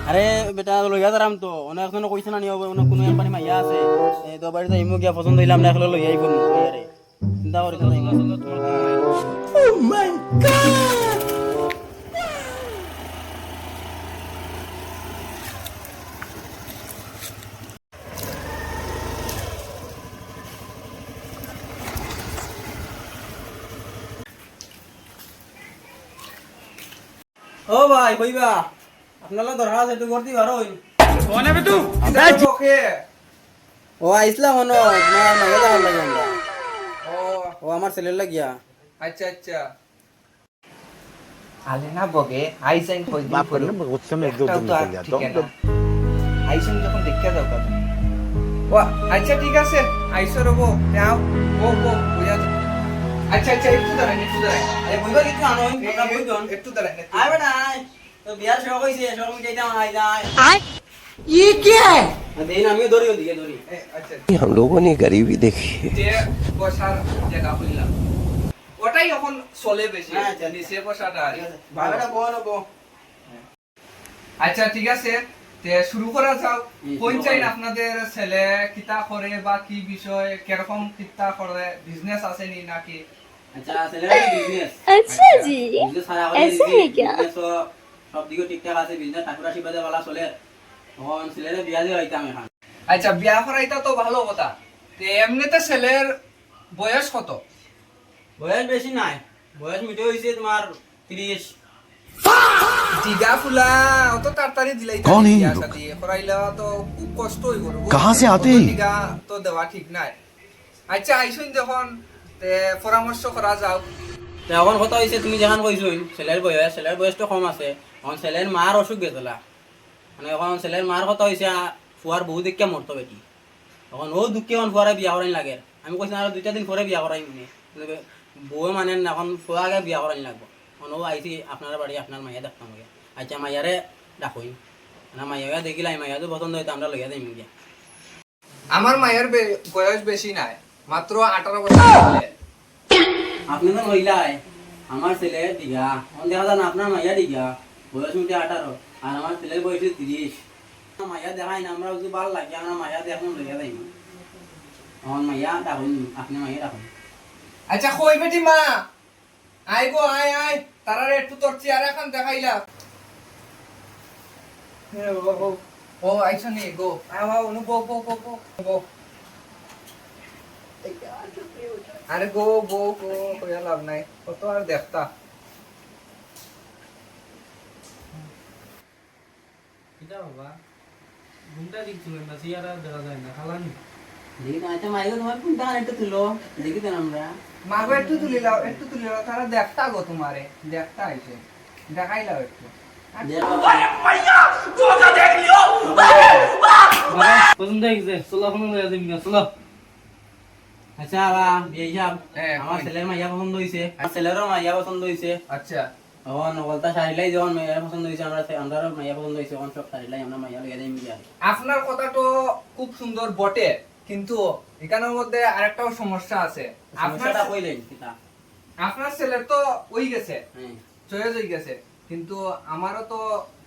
আরে বেটা লইয়া যারাম তো অনেক জন কইছে না নিও অনেক কোনো একবারে মাইয়া আছে এই তো বাড়িতে ইমু গিয়া পছন্দ হইলাম না একলা লইয়াই করব আরে চিন্তা করি না ইমু পছন্দ তোমার কোনো নাই ও মাই গড ও ভাই কইবা আপনারা দরকার আছে একটু করতে পারো कौन है बे तू? ও আইসলাম মনো তোমার মাইয়া যাওয়ার লাগে আমরা ও আমার ছেলের লাগিয়া अच्छा अच्छा आले ना बगे आइसन कोई बाप रे गुस्से में एक दो दिन निकल जाता हूँ आइसन যখন দেখতে দাও কথা ও আচ্ছা ঠিক আছে আইসো রবো যাও ও বুঝা আচ্ছা আচ্ছা একটু দাঁড়ান আরে বইবা কিছু আনো আমরা বইজন একটু দাঁড়ান আয় বেটা আয় তো বিয়ার শখ হইছে শখ যাইতাম আই যায় ये क्या है? দেন আমিও ধরি ওদিকে ধরি আচ্ছা हम लोगों ने गरीबी देखी है যে বসার জায়গা হইলাম ওটাই এখন চলে বেশি হ্যাঁ, আচ্ছা। নিচে বসাটা আর ভালো বেটা বল বল আচ্ছা ঠিক আছে তে শুরু করা যাও কোন চাই আপনাদের ছেলে কিতা করে বা কি বিষয় কিরকম কিতা করে বিজনেস আছে নি নাকি আচ্ছা ছেলেরা বিজনেস अच्छा जी বিজনেস সারা ऐसा है क्या? সব দিকে ঠিকঠাক আছে বিজনেস ঠাকুর আশীর্বাদে ভালো চলে তখন ছেলেরা বিয়া দিয়ে হইতাম এখন আচ্ছা বিয়া করাইতা তো ভালো কথা তে এমনিতে ছেলের বয়স কত বয়স বেশি নাই বয়স মিটে হইছে তোমার 30 জিগা ফুলা অত তাড়াতাড়ি দিলাই कौन है ये বিয়া लोग? শাদী করাইলা তো খুব কষ্ট হই করব कहाँ से आते हैं? জিগা তো দেওয়া ঠিক নাই আচ্ছা আইসুন যখন তে পরামর্শ করা যাও তো এখন কথা হইছে তুমি যেখান কইছই ছেলের বয়স তো কম আছে এখন ছেলের মার অসুখ গেছলা মানে এখন ছেলের মার কথা হইছে ফুয়ার বহু দিকে মরতো বেটি এখন ও দুঃখে এখন ফুয়ারে বিয়া করাইন লাগে আমি কইছি আর 2টা দিন পরে বিয়া করাই বউ মানে না এখন ফুয়া আগে বিয়া করাইন লাগবো এখন ও আইছি আপনার বাড়ি আপনার মাইয়া দেখতাম আগে আচ্ছা মাইয়ারে ডাকই না মাইয়া দেখিলাই মাইয়া তো পছন্দ হইতো আমরা লইয়া যাই গিয়া আমার মায়ের বয়স বেশি নাই মাত্র 18 বছর চলে আপনি তো মহিলাই আমার ছেলে দিঘা এখন দেখা যায় না আপনার মাইয়া দিঘা বয়স মিটে 18 আর আমার ছেলের বয়স 30 মাইয়া দেখাই না আমরা যদি ভালো লাগে আমরা মাইয়া দেখুন লইয়া যাই এখন মাইয়া ডাকুন আপনি মাইয়া ডাকুন আচ্ছা কই বেটি মা আই গো আই তারারে একটু তোর চেয়ার এখন দেখাইলা ও আইছো নি গো আও নু গো আরে গো কইয়া লাভ নাই কত আর দেখতা কিটা বাবা ঘুমটা দিচ্ছিলেন না সিয়ারা দেখা যায় না খালানি দেখি না আচ্ছা মাইয়া তোমার কোনটা একটু তুলো দেখি দেন আমরা মাগো একটু তুলিলাও তারা দেখতা গো তোমারে দেখতা আইছে দেখাইলাও একটু পছন্দ হয়ে গেছে চলো এখন লয়ে যাবি না চলো আচ্ছা বাবা বিয়ে হিসাব হ্যাঁ, আমার কই। ছেলের মাইয়া পছন্দ হইছে আমার ছেলেরও মাইয়া পছন্দ হইছে আচ্ছা এখন নকলতা সারিলাই যখন মাইয়া পছন্দ হইছে আমরাও মাইয়া পছন্দ হইছে এখন সব সারিলাই আমরা মাইয়া লইয়া যাই গিয়া আপনার কথা তো খুব সুন্দর বটে কিন্তু এখানের মধ্যে আরেকটাও সমস্যা আছে সমস্যাটা কইলেন কিতা আপনার ছেলের তো ওই গেছে হ্যাঁ চয়েস হয়ে গেছে কিন্তু আমারও তো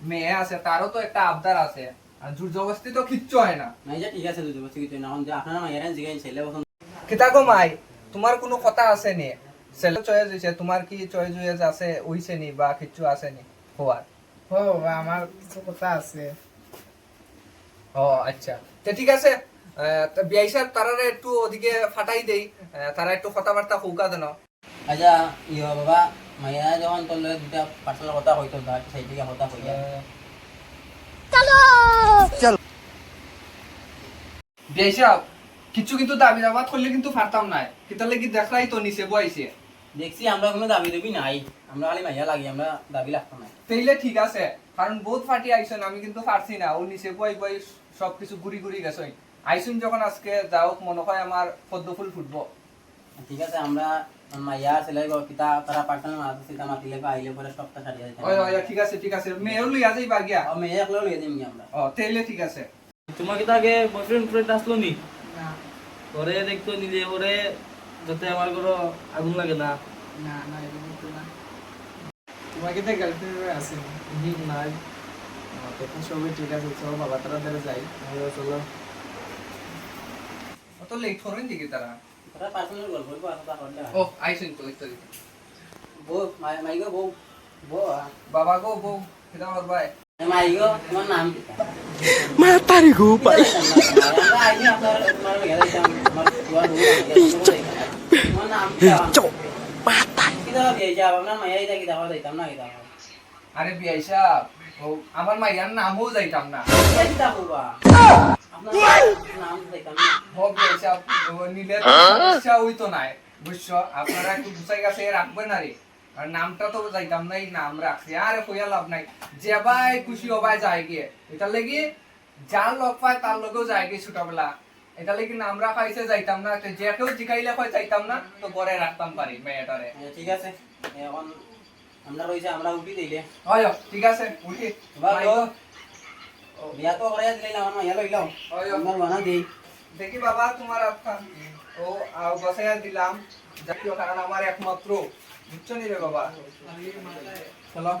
মেয়ে আছে তারও তো একটা আবদার আছে আর জোর জবরদস্তি তো কিচ্ছু হয় না নাই যে ঠিক আছে দুটো বছর কিছু না এখন যে আপনারা মাইয়ারেন জিগাইন ছেলে পছন্দ কিতা গো মাই তোমার কোনো কথা আছে নি ছেলে চয়েস হয়েছে তোমার কি চয়েস হয়েছে আছে হইছে নি বা কিচ্ছু আছে নি হওয়ার ও আমার কিছু কথা আছে ও আচ্ছা তো ঠিক আছে বিআই সাহেব তারারে একটু ওদিকে ফাটাই দেই তারা একটু কথাবার্তা হৌকা দেন আচ্ছা ইয়া বাবা মাইয়া যখন তোর লগে দুটা পার্সোনাল কথা কইতো তার সেই থেকে কথা কইয়া বিআই সাহেব কিছু কিন্তু দাবি দাবাত করলে কিন্তু ফারতাম নাই কিতা লাগি দেখলাই তো নিচে বইছে দেখছি আমরা কোনো দাবি দেবি নাই আমরা খালি মাইয়া লাগি আমরা দাবি লাগতো না তাইলে ঠিক আছে কারণ বহুত ফাটি আইছেন আমি কিন্তু পারছি না ও নিচে বই সবকিছু ঘুরি গেছে আইসুন যখন আজকে যাও মনে হয় আমার পদ্ম ফুল ফুটবো ঠিক আছে আমরা মাইয়া ছেলে কিতা তারা পার্সোনাল মাছ সিতা মাতিলে বা আইলে পরে সপ্তাহ সারিয়া দিতে ওই ঠিক আছে মেয়েও লইয়া যাইবা গিয়া মেয়ে একলো লইয়া দিম আমরা ও তাইলে ঠিক আছে তোমাকে তো আগে বয়ফ্রেন্ড আসলো নি না পরে দেখতো নিজে পরে যাতে আমার কোনো আগুন লাগে না না এরকম তো না তোমাকে তো গার্লফ্রেন্ড আছে নাই তখন সবই ঠিক আছে চলো বাবা তারা ধরে যাই চলো অত লেট করেন দিকে তারা ওটা পার্সোনাল গল্প বলবো আসা করলে ও আইসেন তো ইত্যাদি বউ মাইগো বউ বউ বাবা গো বউ কেটা করবাই মাইগো তোমার নাম কি Matari ko pa. আমরা আইনি আপনার তোমার গেলে আমার তোমার তোমার নাম কি Chok. Matay. কি দাও দিয়ে যাব আপনার মাইয়া এটা কি দাও দিতাম না কি দাও আরে বিয়াই সাহেব ও আমার মাইয়ার নামও যাইতাম না কি দাও বাবা আপনার নাম দিতাম না ও বিয়াই সাহেব নিলে সমস্যা হইতো নাই বুঝছো আপনারা একটু গুছাই গাছে রাখবেন না রে আর নামটা তো যাইতাম নাই নাম রাখছি আরে কইয়া লাভ নাই যে ভাই খুশি হবাই যায় গিয়ে এটা লাগি যার লগ পায় তার লগেও যায় গিয়ে ছোটবেলা এটা লাগি নাম রাখাইছে যাইতাম না তো যে কেউ জিকাইলে হয় যাইতাম না তো পরে রাখতাম পারি মেয়েটারে ঠিক আছে এখন আমরা রইছে আমরা উঠি দিলে হয় ঠিক আছে উঠি বাবা বিয়া তো করে দিলে না আমার মাইয়া লইলাম আমার বানা দেই দেখি বাবা তোমার আপনার ও আও বসাইয়া দিলাম জাতীয় কারণ আমার একমাত্র বুঝছো নি রে বাবা চলো